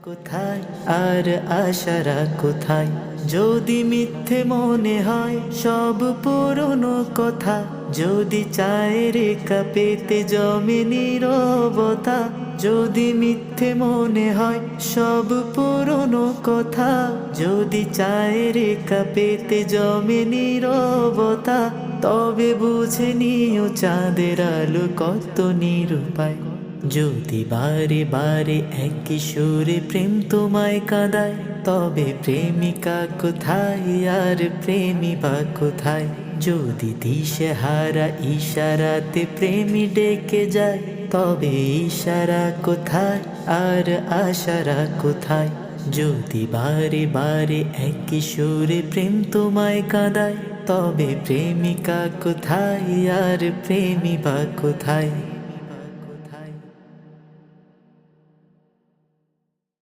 কোথায় আর আশারা কোথায়? যদি মিথ্যে মনে হয় সব পুরনো কথা, যদি চায়ের কাপেতে জমে নীরবতা, যদি মিথ্যে মনে হয় সব পুরনো কথা, যদি চায়ের কাপেতে জমে নীরবতা, তবে বুঝে নিও চাঁদের আলো কত নিরূপায়। যদি বারে বারে একই সুরে প্রেম তোমায় কাঁদায়, তবে প্রেমিকা কোথায় আর প্রেমী বা কোথায়? যদি দিশেহারা ইশারাতে প্রেমী ডেকে যায়, তবে ইশারা কোথায় আর আশারা কোথায়? যদি বারে বারে একই সুরে প্রেম তোমায় কাঁদায়, তবে প্রেমিকা কোথায় আর প্রেমী বা কোথায়?